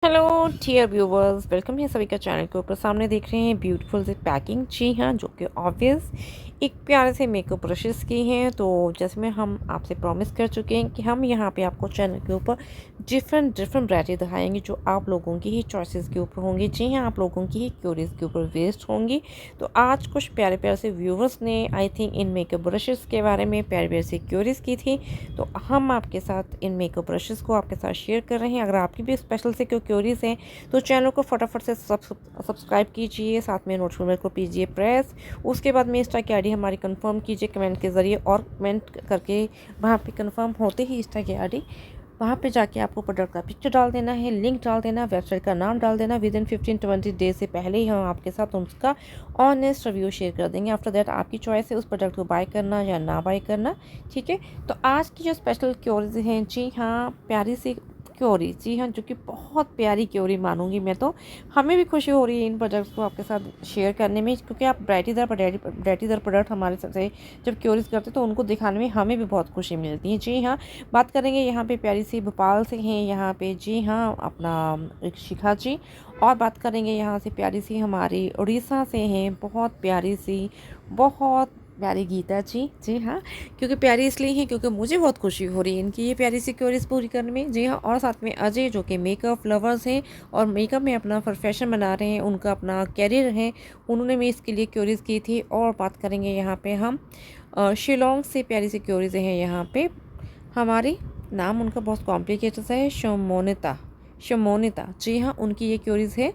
Hello dear viewers, welcome है सभी का चैनल के ऊपर। सामने देख रहे हैं ब्यूटीफुल सी पैकिंग, जी हाँ, जो कि ऑब्वियस एक प्यारे से मेकअप ब्रशेस की हैं। तो जैसे में हम आपसे प्रॉमिस कर चुके हैं कि हम यहाँ पे आपको चैनल के ऊपर डिफरेंट वैरायटी दिखाएंगे जो आप लोगों की ही चॉइसेस के ऊपर होंगी। जी हाँ, आप लोगों की ही क्यूरीज के ऊपर वेस्ट होंगी। तो आज कुछ प्यारे प्यारे से व्यूवर्स ने I think in makeup brushes के बारे में प्यारे प्यारे से क्यूरीज की थी, तो हम आपके साथ इन मेकअप ब्रशेस को आपके साथ शेयर कर रहे हैं। अगर आपकी भी स्पेशल से कोई क्यूरीज हैं तो चैनल को फटाफट से सब्सक्राइब कीजिए, साथ में नोटिफिकेशन बेल को कीजिए प्रेस। उसके बाद में इंस्टा की आईडी हमारी कंफर्म कीजिए कमेंट के ज़रिए, और कमेंट करके वहाँ पे कंफर्म होते ही इंस्टा की आईडी, वहाँ पे जाके आपको प्रोडक्ट का पिक्चर डाल देना है, लिंक डाल देना, वेबसाइट का नाम डाल देना। विद इन 15-20 डेज से पहले ही हम आपके साथ उसका ऑनेस्ट रिव्यू शेयर कर देंगे। आफ्टर दैट आपकी चॉइस है उस प्रोडक्ट को बाय करना या ना बाय करना, ठीक है। तो आज की जो स्पेशल क्योरीज हैं, जी हाँ, प्यारी सी क्योरी, जी हाँ, जो कि बहुत प्यारी क्योरी मानूंगी मैं तो। हमें भी खुशी हो रही है इन प्रोडक्ट्स को आपके साथ शेयर करने में, क्योंकि आप वैरायटीदार प्रोडक्ट हमारे से जब क्योरीज करते तो उनको दिखाने में हमें भी बहुत खुशी मिलती है। जी हाँ, बात करेंगे यहाँ पे प्यारी सी भोपाल से हैं यहाँ पे, जी हाँ, अपना एक शिखा जी। और बात करेंगे यहाँ से प्यारी सी हमारी उड़ीसा से हैं, बहुत प्यारी सी, बहुत प्यारी गीता जी। जी हाँ, क्योंकि प्यारी इसलिए है क्योंकि मुझे बहुत खुशी हो रही है इनकी ये प्यारी सी क्योरीज पूरी करने में। जी हाँ, और साथ में अजय जो कि मेकअप लवर्स हैं और मेकअप में अपना प्रोफेशन बना रहे हैं, उनका अपना कैरियर है, उन्होंने भी इसके लिए क्योरीज की थी। और बात करेंगे यहाँ पे हम शिलोंग से प्यारी सी क्योरीज हैं यहाँ पे हमारी, नाम उनका बहुत कॉम्प्लिकेटेड है, शमोनिता। शमोनिता, जी हाँ, उनकी ये क्योरीज है।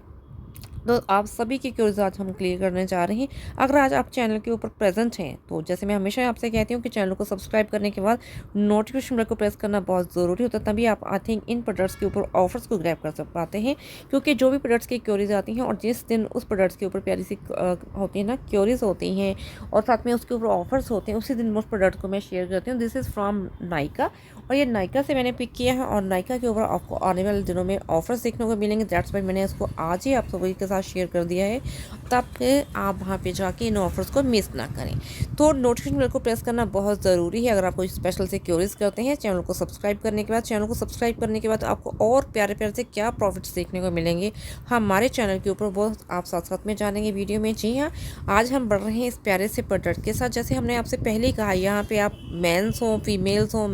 तो आप सभी की क्यूरीज आज हम क्लियर करने जा रहे हैं। अगर आज आप चैनल के ऊपर प्रेजेंट हैं तो जैसे मैं हमेशा आपसे कहती हूँ कि चैनल को सब्सक्राइब करने के बाद नोटिफिकेशन बेल को प्रेस करना बहुत ज़रूरी होता है, तभी आप आई थिंक इन प्रोडक्ट्स के ऊपर ऑफर्स को ग्रैब कर पाते हैं। क्योंकि जो भी प्रोडक्ट्स की क्यूरीज आती हैं और जिस दिन उस प्रोडक्ट्स के ऊपर प्यारी सी होती है ना क्यूरीज होती हैं और साथ में उसके ऊपर ऑफर्स होते हैं, उसी दिन उस प्रोडक्ट को मैं शेयर करती हूँ। दिस इज़ फ्रॉम नायका, और ये नायका से मैंने पिक किया है और नायका के ऊपर आपको आने वाले दिनों में ऑफर्स देखने को मिलेंगे। दैट्स वाई मैंने इसको आज ही आप सभी के साथ शेयर कर दिया है, ताकि आप वहाँ पे जाके इन ऑफर्स को मिस ना करें। तो नोटिफिकेशन बेल को प्रेस करना बहुत ज़रूरी है। अगर आप कोई स्पेशल से क्यूरीज करते हैं, चैनल को सब्सक्राइब करने के बाद आपको और प्यारे प्यारे से क्या प्रॉफिट्स देखने को मिलेंगे हमारे चैनल के ऊपर, वो आप साथ साथ में जानेंगे वीडियो में। जी हाँ, आज हम बढ़ रहे हैं इस प्यारे से प्रोडक्ट के साथ। जैसे हमने आपसे पहले ही कहा, यहाँ पे आप मेंस हों, फीमेल्स हों,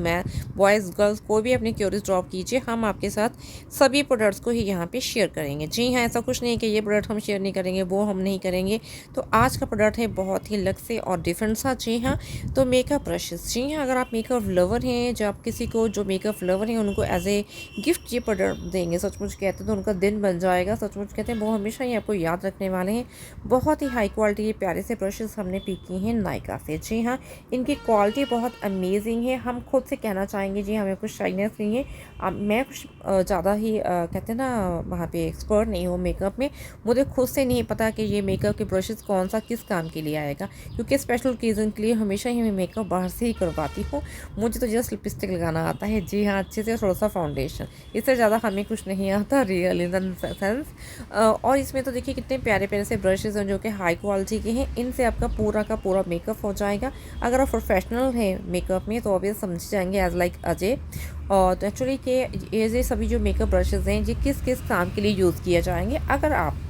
बॉयज़ गर्ल्स, कोई भी अपनी क्यूरीज ड्रॉप कीजिए, हम आपके साथ सभी प्रोडक्ट्स को ही यहाँ पे शेयर करेंगे। जी हाँ, ऐसा कुछ नहीं है कि ये प्रोडक्ट हम शेयर नहीं करेंगे, वो हम नहीं करेंगे। तो आज का प्रोडक्ट है बहुत ही अलग से और डिफरेंट सा। जी हाँ, तो मेकअप ब्रशेस, जी हाँ, अगर आप मेकअप लवर हैं, जो आप किसी को जो मेकअप लवर हैं उनको एज ए गिफ्ट ये प्रोडक्ट देंगे, सचमुच कहते हैं तो उनका दिन बन जाएगा। सचमुच कहते हैं वो हमेशा ही आपको याद रखने वाले हैं। बहुत ही हाई क्वालिटी ये प्यारे से ब्रशेस हमने पिक किए हैं नायका से। जी हाँ, इनकी क्वालिटी बहुत अमेजिंग है। हम खुद से कहना चाहेंगे, जी हमें कुछ शाइनेस नहीं है। मैं कुछ ज़्यादा ही कहते हैं ना, वहाँ पे एक्सपर्ट नहीं हूँ मेकअप में, मुझे खुद से नहीं पता कि ये मेकअप के ब्रशेस कौन सा किस काम के लिए आएगा, क्योंकि स्पेशल ओकेज़न के लिए हमेशा ही मैं मेकअप बाहर से ही करवाती हूँ। मुझे तो जस्ट लिपस्टिक लगाना आता है, जी हाँ, अच्छे से थोड़ा सा फाउंडेशन, इससे ज़्यादा हमें कुछ नहीं आता रियल इन द सेंस। और इसमें तो देखिए कितने प्यारे प्यारे से ब्रशेज़ हैं जो कि हाई क्वालिटी के हैं। इनसे आपका पूरा का पूरा मेकअप हो जाएगा। अगर आप प्रोफेशनल हैं मेकअप में तो ऑब्वियस समझ जाएंगे एज लाइक अजय। और तो एक्चुअली कि ये सभी जो मेकअप ब्रशेज़ हैं ये किस किस काम के लिए यूज़ किए जाएंगे। अगर आप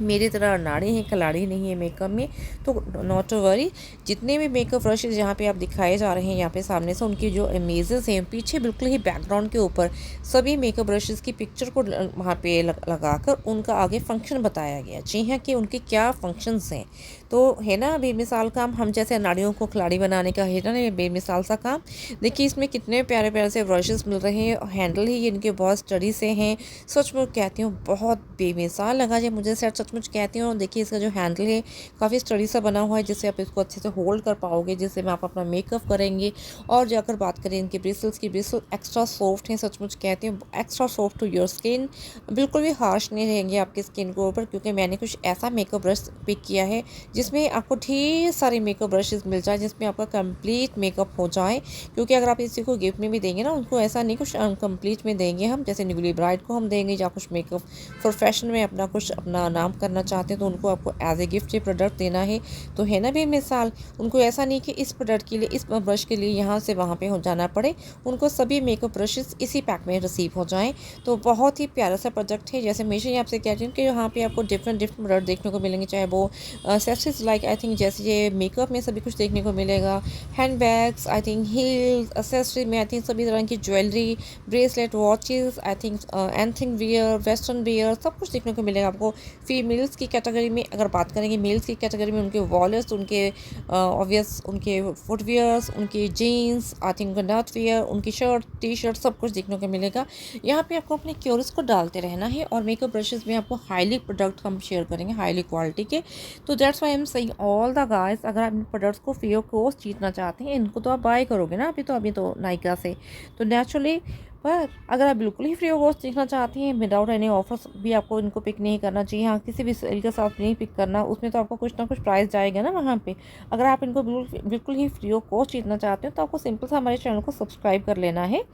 मेरी तरह अनाड़ी हैं, खिलाड़ी नहीं है मेकअप में, तो नॉट टू वरी। जितने भी मेकअप ब्रशेज़ यहाँ पे आप दिखाए जा रहे हैं यहाँ पे सामने से, उनकी जो इमेजेस हैं पीछे बिल्कुल ही बैकग्राउंड के ऊपर सभी मेकअप ब्रशेज़ की पिक्चर को वहाँ पे लगाकर उनका आगे फंक्शन बताया गया। जी हाँ, कि उनके क्या फंक्शंस हैं। तो है ना बेमिसाल काम, हम जैसे अनाड़ियों को खिलाड़ी बनाने का है ना ये बेमिसाल सा काम। देखिए इसमें कितने प्यारे प्यारे से ब्रशेज़ मिल रहे हैं। हैंडल ही इनके बहुत स्टडी से हैं। सचमुच कहती हूँ बहुत बेमिसाल लगा जी मुझे सेट, सचमुच कहती हूँ। देखिए इसका जो हैंडल है काफ़ी स्टडी सा बना हुआ है, जिससे आप इसको अच्छे से होल्ड कर पाओगे, जिससे में आप अपना मेकअप करेंगे। और जाकर बात करें इनके ब्रिसल्स की, ब्रिसल एक्स्ट्रा सॉफ्ट हैं, सचमुच कहती हूँ extra soft to your skin, बिल्कुल भी हार्श नहीं रहेंगे आपकी स्किन के ऊपर। क्योंकि मैंने कुछ ऐसा मेकअप ब्रश पिक किया है जिसमें आपको ढेर सारे मेकअप ब्रशेज़ मिल जाए, जिसमें आपका कंप्लीट मेकअप हो जाए। क्योंकि अगर आप इसी को गिफ्ट में भी देंगे ना, उनको ऐसा नहीं कुछ अनकम्प्लीट में देंगे हम, जैसे न्यूली ब्राइड को हम देंगे या कुछ मेकअप प्रोफेशन में अपना कुछ अपना नाम करना चाहते हैं तो उनको आपको एज ए गिफ्ट ये प्रोडक्ट देना है। तो है ना बेमिसाल, उनको ऐसा नहीं कि इस प्रोडक्ट के लिए, इस ब्रश के लिए यहाँ से वहाँ पे हो जाना पड़े, उनको सभी मेकअप ब्रशेस इसी पैक में रिसीव हो जाएँ। तो बहुत ही प्यारा सा प्रोडक्ट है। जैसे हमेशा ही आपसे कह रही हूँ कि यहाँ पे आपको डिफरेंट प्रोडक्ट देखने को मिलेंगे, चाहे वो एक्सेसरीज लाइक आई थिंक जैसे ये मेकअप में सभी कुछ देखने को मिलेगा, hand bags, I think heels, accessory में आई थिंक सभी तरह की jewellery, bracelet, watches, I think anything wear, western wear, सब कुछ देखने को मिलेगा आपको। फीमेल्स की कैटेगरी में अगर बात करेंगे, मेल्स की कैटेगरी में उनके वॉलेट्स, उनके ऑब्वियस उनके फुटवियर्स, उनकी jeans, I think knitwear, उनकी शर्ट, टी शर्ट, सब कुछ देखने को मिलेगा। यहाँ पे आपको अपने क्यूरीज को डालते रहना है। और मेकअप ब्रशेस में आपको हाईली प्रोडक्ट हम शेयर करेंगे, हाईली क्वालिटी के। तो that's why I am saying all the guys, अगर आप इन प्रोडक्ट्स को फ्री ऑफ कॉस्ट जीतना चाहते हैं, इनको तो आप बाय करोगे ना अभी तो नायका से, तो नेचुरली। पर अगर आप बिल्कुल ही फ्री ऑफ कॉस्ट सीखना चाहती हैं विदाउट एनी ऑफर्स भी, आपको इनको पिक नहीं करना चाहिए, हाँ किसी भी सेल के साथ नहीं पिक करना, उसमें तो आपको कुछ ना कुछ प्राइस जाएगा ना वहाँ पे। अगर आप इनको बिल्कुल ही फ्री ऑफ कॉस्ट जीतना चाहते हो तो आपको सिंपल सा हमारे चैनल को सब्सक्राइब कर लेना है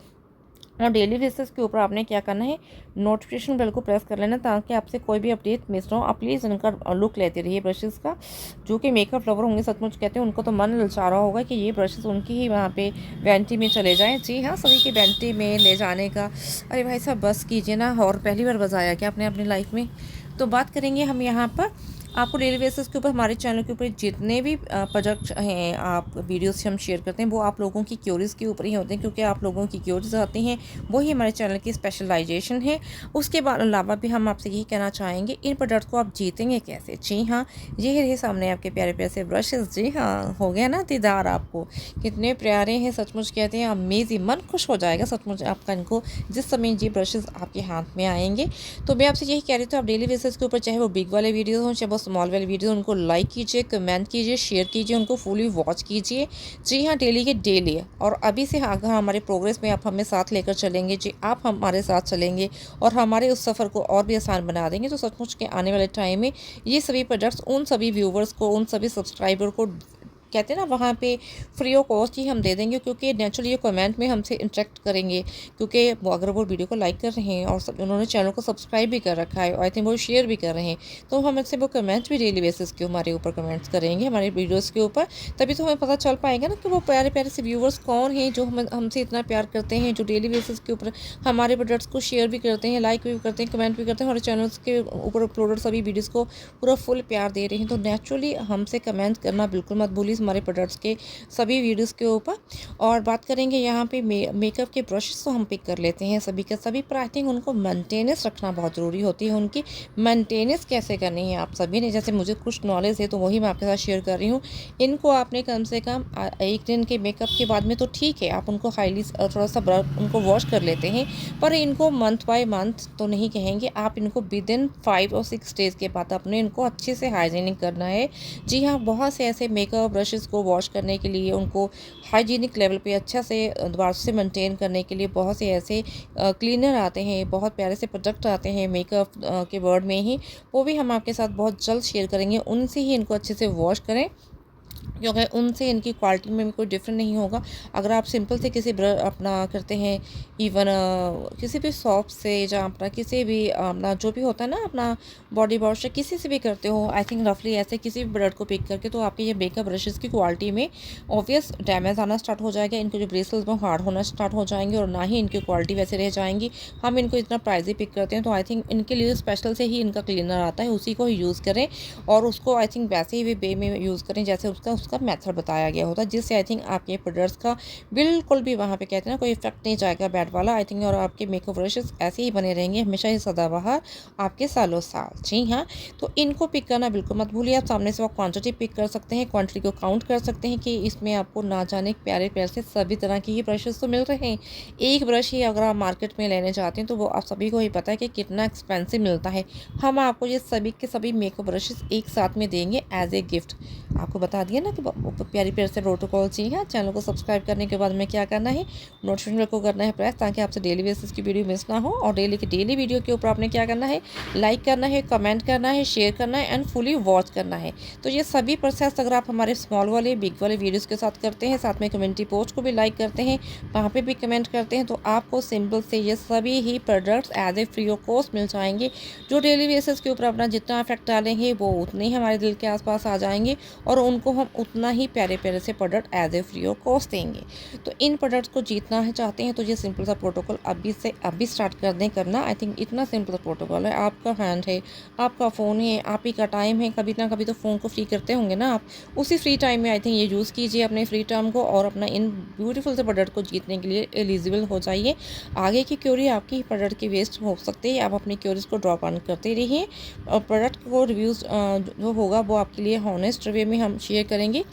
और डेली बेसिस के ऊपर आपने क्या करना है, नोटिफिकेशन बेल को प्रेस कर लेना ताकि आपसे कोई भी अपडेट मिस ना हो। आप प्लीज़ इनका लुक लेते रहिए ब्रशेज़ का। जो कि मेकअप लवर होंगे सचमुच कहते हैं, उनको तो मन ललचा रहा होगा कि ये ब्रशेज़ उनकी ही वहाँ पे वैनिटी में चले जाएँ। जी हाँ, सभी की वैनिटी में ले जाने का, अरे भाई साहब बस कीजिए ना। और पहली बार बजाया क्या आपने अपनी लाइफ में? तो बात करेंगे हम यहाँ पर आपको डेली बेसिस के ऊपर हमारे चैनल के ऊपर जितने भी प्रोडक्ट हैं, आप वीडियोस हम शेयर करते हैं, वो आप लोगों की क्यूरीज के ऊपर ही होते हैं, क्योंकि आप लोगों की क्यूरीज आती हैं, वही हमारे चैनल की स्पेशलाइजेशन है। उसके बाद अलावा भी हम आपसे यही कहना चाहेंगे, इन प्रोडक्ट को आप जीतेंगे कैसे? जी हाँ, ये रहे सामने आपके प्यारे प्यारे से ब्रशेज़। जी हाँ, हो गया ना दीदार आपको, कितने प्यारे हैं सचमुच कहते हैं, अमेजिंग, मन खुश हो जाएगा सचमुच आपका इनको जिस समय ये ब्रशेज़ आपके हाथ में आएंगे। तो मैं आपसे यही कह रही थी, आप डेली बेसिस के ऊपर चाहे वो बिग वाले वीडियो हों, चाहे वो स्मॉल वाले वीडियो, उनको लाइक कीजिए, कमेंट कीजिए, शेयर कीजिए, उनको फुली वॉच कीजिए। जी हाँ, डेली के डेली। और अभी से अगर हमारे प्रोग्रेस में आप हमें साथ लेकर चलेंगे, जी आप हमारे साथ चलेंगे और हमारे उस सफ़र को और भी आसान बना देंगे, तो सचमुच के आने वाले टाइम में ये सभी प्रोडक्ट्स उन सभी व्यूवर्स को, उन सभी सब्सक्राइबर को कहते हैं ना वहाँ पे फ्री ऑफ कॉस्ट ही हम दे देंगे, क्योंकि नेचुरली ये कमेंट में हमसे इंटरेक्ट करेंगे, क्योंकि वो अगर वो वीडियो को लाइक कर रहे हैं और उन्होंने चैनल को सब्सक्राइब भी कर रखा है और आई थिंक वो शेयर भी कर रहे हैं, तो हमसे वो कमेंट भी डेली बेसिस के हमारे ऊपर कमेंट्स करेंगे हमारे वीडियोज़ के ऊपर। तभी तो हमें पता चल पाएगा ना कि वो प्यारे प्यारे से व्यूवर्स कौन हैं जो हमसे इतना प्यार करते हैं, जो डेली बेसिस के ऊपर हमारे प्रोडक्ट्स को शेयर भी करते हैं, लाइक भी करते हैं, कमेंट भी करते हैं, हमारे चैनल्स के ऊपर अपलोडेड सभी वीडियोज़ को पूरा फुल प्यार दे रहे हैं। तो नेचुरली हमसे कमेंट करना बिल्कुल मत भूलिए हमारे प्रोडक्ट्स के सभी वीडियोस के ऊपर। और बात करेंगे यहाँ पे मेकअप के ब्रशेस तो हम पिक कर लेते हैं सभी के सभी, पर आई थिंक उनको मेंटेनेंस रखना बहुत ज़रूरी होती है। उनकी मेंटेनेंस कैसे करनी है आप सभी ने, जैसे मुझे कुछ नॉलेज है तो वही मैं आपके साथ शेयर कर रही हूँ। इनको आपने कम से कम एक दिन के मेकअप के बाद में तो ठीक है, आप उनको हाईली थोड़ा सा उनको वॉश कर लेते हैं, पर इनको मंथ बाय मंथ तो नहीं कहेंगे, आप इनको विद इन 5 और 6 डेज़ के बाद अपने इनको अच्छे से हाइजीनिक करना है। जी हाँ, बहुत से ऐसे मेकअप ब्रशेस को वॉश करने के लिए, उनको हाइजीनिक लेवल पे अच्छा से दोबारा से मेंटेन करने के लिए बहुत से ऐसे क्लीनर आते हैं, बहुत प्यारे से प्रोडक्ट आते हैं मेकअप के वर्ड में ही, वो भी हम आपके साथ बहुत जल्द शेयर करेंगे। उनसे ही इनको अच्छे से वॉश करें, क्योंकि उनसे इनकी क्वालिटी में कोई डिफरेंट नहीं होगा। अगर आप सिंपल से किसी अपना करते हैं, इवन किसी भी शॉप से या अपना किसी भी अपना जो भी होता है ना अपना बॉडी वॉश या किसी से भी करते हो, आई थिंक रफली ऐसे किसी भी प्रोडक्ट को पिक करके, तो आपके ये मेकअप ब्रशेज़ की क्वालिटी में ऑब्वियस डैमेज आना स्टार्ट हो जाएगा, इनके जो ब्रेसल्स में हार्ड होना स्टार्ट हो जाएंगे और ना ही इनकी क्वालिटी वैसे रह जाएंगी। हम इनको इतना प्राइजी पिक करते हैं, तो आई थिंक इनके लिए स्पेशल से ही इनका क्लीनर आता है, उसी को ही यूज़ करें और उसको आई थिंक वैसे ही वे में यूज़ करें जैसे उसका मेथड बताया गया होता है, जिससे आई थिंक आपके प्रोडक्ट्स का बिल्कुल भी वहाँ पे कहते हैं ना कोई इफेक्ट नहीं जाएगा बैड वाला आई थिंक, और आपके मेकअप ब्रशेस ऐसे ही बने रहेंगे हमेशा ही सदाबहार आपके सालों साल। जी हाँ, तो इनको पिक करना बिल्कुल मत भूलिए। आप सामने से वो क्वांटिटी पिक कर सकते हैं, क्वांटिटी को काउंट कर सकते हैं कि इसमें आपको ना जाने प्यारे प्यारे से सभी तरह के ही ब्रशेस तो मिल रहे हैं। एक ब्रश ही अगर आप मार्केट में लेने जाते हैं तो वो आप सभी को ही पता है कि कितना एक्सपेंसिव मिलता है। हम आपको ये सभी के सभी मेकअप ब्रशेस एक साथ में देंगे एज ए गिफ्ट। आपको बता दिया ना कि प्यारी प्यारे से प्रोटोकॉल चाहिए। चैनल को सब्सक्राइब करने के बाद में क्या करना है, नोटिफिकेशन को करना है प्रेस, ताकि आपसे डेली बेसिस की वीडियो मिस ना हो। और डेली वीडियो के ऊपर आपने क्या करना है, लाइक करना है, कमेंट करना है, शेयर करना है एंड फुली वॉच करना है। तो ये सभी प्रोसेस अगर आप हमारे स्मॉल वाले बिग वाले वीडियोज़ के साथ करते हैं, साथ में कम्युनिटी पोस्ट को भी लाइक करते हैं, वहाँ पर भी कमेंट करते हैं, तो आपको सिंपल से ये सभी ही products as a free of cost मिल जाएंगे। जो डेली बेसिस के ऊपर अपना जितना इफेक्ट डालेंगे वो उतने ही हमारे दिल के आसपास आ जाएंगे और उनको हम उतना ही प्यारे प्यारे से product as a free of cost देंगे। तो इन प्रोडक्ट्स को जीतना है चाहते हैं तो ये सिंपल सा प्रोटोकॉल अभी स्टार्ट कर दें करना। आई थिंक इतना सिंपल प्रोटोकॉल है, आपका हैंड है, आपका फ़ोन है, आप ही का टाइम है, कभी ना कभी तो फ़ोन को फ्री करते होंगे ना आप, उसी फ्री टाइम में आई थिंक ये यूज़ कीजिए अपने फ्री टाइम को और अपना इन ब्यूटीफुल से प्रोडक्ट को जीतने के लिए एलिजिबल हो जाइए। आगे की क्यूरी आपकी प्रोडक्ट की वेस्ट हो सकती है, आप अपनी क्यूरीज को ड्रॉप ऑन करते रहिए और प्रोडक्ट को रिव्यूज़ जो होगा वो आपके लिए हॉनेस्ट वे में हम शेयर करेंगे।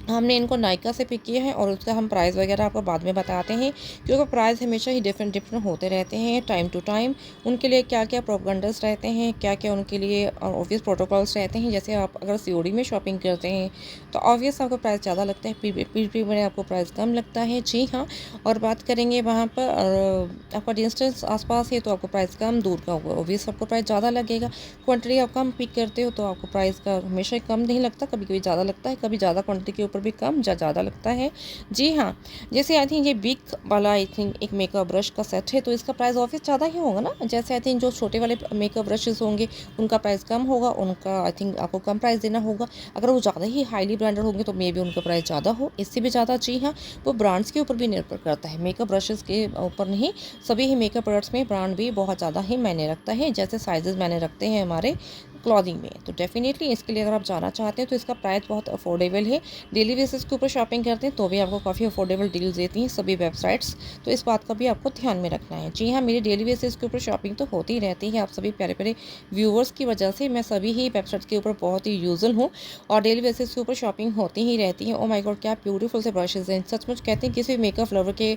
हमने इनको नायका से पिक किया है और उसका हम प्राइस वगैरह आपको बाद में बताते हैं, क्योंकि प्राइस हमेशा ही डिफरेंट होते रहते हैं टाइम टू टाइम। उनके लिए क्या क्या प्रोपेगेंडास रहते हैं, क्या क्या उनके लिए ऑब्वियस प्रोटोकॉल्स रहते हैं। जैसे आप अगर सीओडी में शॉपिंग करते हैं तो ऑब्वियस आपको प्राइस ज़्यादा लगता है, पी में आपको प्राइस कम लगता है। जी हाँ, और बात करेंगे वहाँ पर आपका डिस्टेंस आसपास है तो आपको प्राइस कम, दूर का होगा ऑब्वियस आपको प्राइस ज़्यादा लगेगा। क्वान्टिटी आप कम पिक करते हो तो आपको प्राइस का हमेशा कम नहीं लगता, कभी कभी ज़्यादा लगता है, कभी ज़्यादा क्वान्टिटी के ऊपर भी कम या ज़्यादा लगता है। जी हाँ, जैसे आई थिंक ये बिग वाला आई थिंक एक मेकअप ब्रश का सेट है तो इसका प्राइस ऑफिस ज़्यादा ही होगा ना। जैसे आई थिंक जो छोटे वाले मेकअप ब्रशेस होंगे उनका प्राइस कम होगा, उनका आई थिंक आपको कम प्राइस देना होगा। अगर वो ज़्यादा ही हाईली ब्रांडेड होंगे तो मे बी उनका प्राइस ज़्यादा हो, इससे भी ज़्यादा। जी हाँ, वो ब्रांड्स के ऊपर भी निर्भर करता है, मेकअप ब्रशेस के ऊपर नहीं, सभी ही मेकअप प्रोडक्ट्स में ब्रांड भी बहुत ज़्यादा ही मायने रखता है। जैसे साइजेस मायने रखते हैं हमारे क्लॉथिंग में, तो डेफिनेटली इसके लिए अगर आप जाना चाहते हैं तो इसका प्राइस बहुत अफोर्डेबल है। डेली बेसिस के ऊपर शॉपिंग करते हैं तो भी आपको काफ़ी अफोर्डेबल डील्स देती हैं सभी वेबसाइट्स, तो इस बात का भी आपको ध्यान में रखना है। जी हाँ, मेरी डेली बेसिस के ऊपर शॉपिंग तो होती ही रहती है, आप सभी प्यारे प्यारे व्यूवर्स की वजह से मैं सभी ही वेबसाइट्स के ऊपर बहुत ही यूजल हूँ और डेली बेसिस के ऊपर शॉपिंग होती ही रहती है। ओ माय गॉड, क्या ब्यूटीफुल से ब्रशेज हैं, सचमुच कहते हैं किसी मेकअप लवर के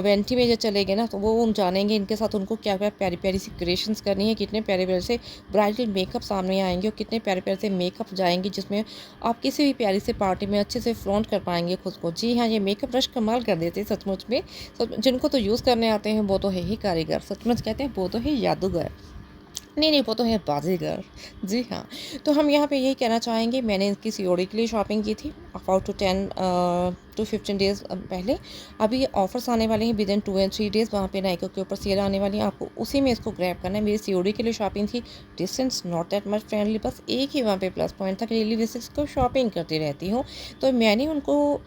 वेंटी में जब चले गए ना तो वो जानेंगे इनके साथ उनको क्या क्या प्यारी प्यारी सी क्रिएशंस करनी है, कितने प्यारे प्यारे से ब्राइडल मेकअप सामने आएंगे और कितने प्यारे प्यारे से मेकअप जाएंगे जिसमें आप किसी भी प्यारी से पार्टी में अच्छे से फ्लॉन्ट कर पाएंगे खुद को। जी हाँ, ये मेकअप ब्रश कमाल कर देते हैं सचमुच में। जिनको तो यूज़ करने आते हैं वो तो है ही कारीगर, सचमुच कहते हैं वो तो है जादूगर, नहीं वो तो है बाजीगर। जी हाँ, तो हम यहाँ पे यही कहना चाहेंगे, मैंने इसकी सीओडी के लिए शॉपिंग की थी अबाउट 10 to 15 डेज़ पहले। अभी ऑफर्स आने वाले हैं विद इन 2 and 3 डेज़, वहाँ पे नाइका के ऊपर सेल आने वाली है, आपको उसी में इसको ग्रैब करना है। मेरी सीओडी के लिए शॉपिंग थी, distance not that much friendly, बस एक ही वहाँ पे प्लस पॉइंट था कि डेली बेसिस को शॉपिंग करती रहती हूँ, तो मैंने उनको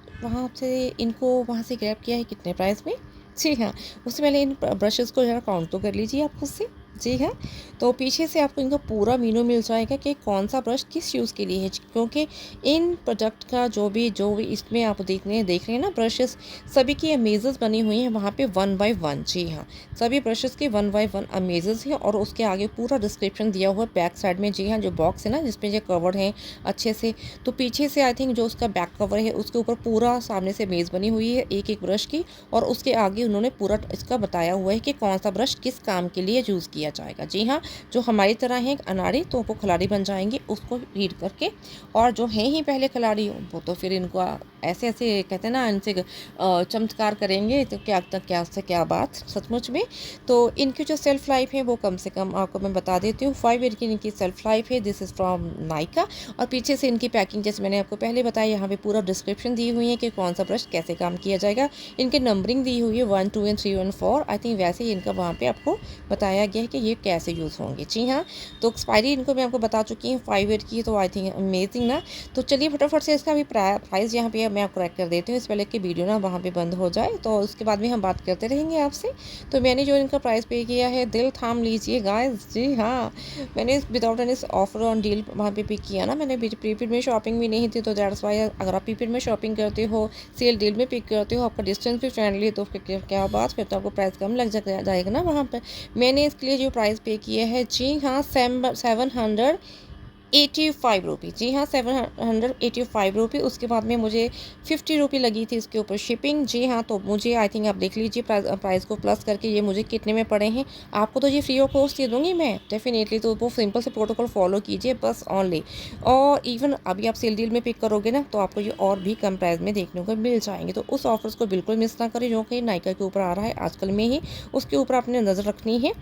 इनको वहाँ से ग्रैब किया है। कितने प्राइस में? जी हाँ, उससे पहले इन ब्रशेज़ को ज़रा काउंट तो कर लीजिए आप खुद से। जी हाँ, तो पीछे से आपको इनका पूरा मीनू मिल जाएगा कि कौन सा ब्रश किस यूज़ के लिए है, क्योंकि इन प्रोडक्ट का जो भी इसमें आप देख रहे हैं ना ब्रशेस, सभी की अमेजेस बनी हुई हैं वहाँ पे 1 by 1। जी हाँ, सभी ब्रशेस के 1 by 1 अमेजेस हैं और उसके आगे पूरा डिस्क्रिप्शन दिया हुआ है बैक साइड में। जी हाँ, जो बॉक्स है ना जिसमें ये कवर्ड है अच्छे से, तो पीछे से आई थिंक जो उसका बैक कवर है उसके ऊपर पूरा सामने से मेज़ बनी हुई है एक एक ब्रश की, और उसके आगे उन्होंने पूरा इसका बताया हुआ है कि कौन सा ब्रश किस काम के लिए यूज़ किया जाएगा। जी हाँ, जो हमारी तरह है अनाड़ी तो वो खिलाड़ी बन जाएंगे उसको रीड करके, और जो हैं ही पहले खिलाड़ी वो तो फिर इनको ऐसे ऐसे कहते हैं ना, इनसे चमत्कार करेंगे तो क्या से क्या बात सचमुच में। तो इनकी जो सेल्फ लाइफ है वो कम से कम आपको मैं बता देती हूँ, 5 ईयर की इनकी सेल्फ लाइफ है। दिस इज़ फ्रॉम नायका, और पीछे से इनकी पैकिंग जैसे मैंने आपको पहले बताया, यहाँ पे पूरा डिस्क्रिप्शन दी हुई है कि कौन सा ब्रश कैसे काम किया जाएगा। इनके नंबरिंग दी हुई है 1, 2 and 3 and 4। आई थिंक वैसे ही इनका वहाँ पे आपको बताया गया है कि ये कैसे यूज़ होंगे। जी हाँ, तो एक्सपायरी इनको मैं आपको बता चुकी हूँ 5 ईयर की, तो आई थिंक अमेजिंग ना। तो चलिए फटाफट से इसका भी प्राइस यहाँ पे मैं आपको करेक्ट कर देती हूँ, इस पहले की वीडियो ना वहाँ पे बंद हो जाए, तो उसके बाद भी हम बात करते रहेंगे आपसे। तो मैंने जो इनका प्राइस पे किया है दिल थाम लीजिए गाइस। जी हाँ, मैंने without any offer on deal वहाँ पे पिक किया ना, मैंने प्रीपेड में शॉपिंग भी नहीं थी, तो दैट्स वाई अगर आप प्रीपेड में शॉपिंग करते हो, सेल डील में पिक करते हो, आपका डिस्टेंस भी फ्रेंडली है, तो फिर क्या बात, फिर तो आपको प्राइस कम लग जाएगा ना वहाँ पर। मैंने इसके लिए जो प्राइस पे किया है, जी हाँ, 700 ₹85। जी हाँ, 785 उसके बाद में मुझे ₹50 लगी थी इसके ऊपर शिपिंग। जी हाँ, तो मुझे आई थिंक आप देख लीजिए प्राइस को प्लस करके ये मुझे कितने में पड़े हैं। आपको तो ये फ्री ऑफ कॉस्ट दे दूँगी मैं डेफ़िनेटली, तो वो सिंपल से प्रोटोकॉल फ़ॉलो कीजिए बस ओनली। और इवन अभी आप सेल डील में पिक करोगे ना, तो आपको ये और भी कम प्राइस में देखने को मिल जाएँगे। तो उस ऑफ़र्स को बिल्कुल मिस ना करें जो कि नायका के ऊपर आ रहा है आजकल में ही, उसके ऊपर आपने नज़र रखनी है।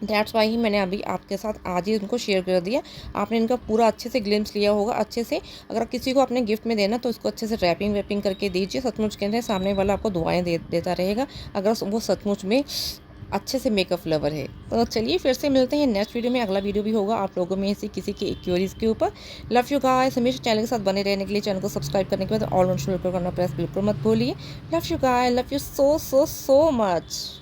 दैट्स वाई ही मैंने अभी आपके साथ आज ही उनको शेयर कर दिया। आपने इनका पूरा अच्छे से ग्लिम्स लिया होगा अच्छे से। अगर किसी को अपने गिफ्ट में देना तो इसको अच्छे से रैपिंग वैपिंग करके दीजिए। सचमुच कहते हैं सामने वाला आपको दुआएँ देता रहेगा, अगर वो सचमुच में अच्छे से मेकअप लवर है। तो चलिए फिर से मिलते हैं नेक्स्ट वीडियो में। अगला वीडियो भी होगा आप लोगों में से किसी की क्वेरीज के ऊपर। Love you guys. हमेशा चैनल के साथ बने रहने के लिए चैनल को सब्सक्राइब करने के बाद ऑल नोटिफिकेशन करना प्रेस बिल्कुल मत भूलिए। Love you guys, love you so so so much.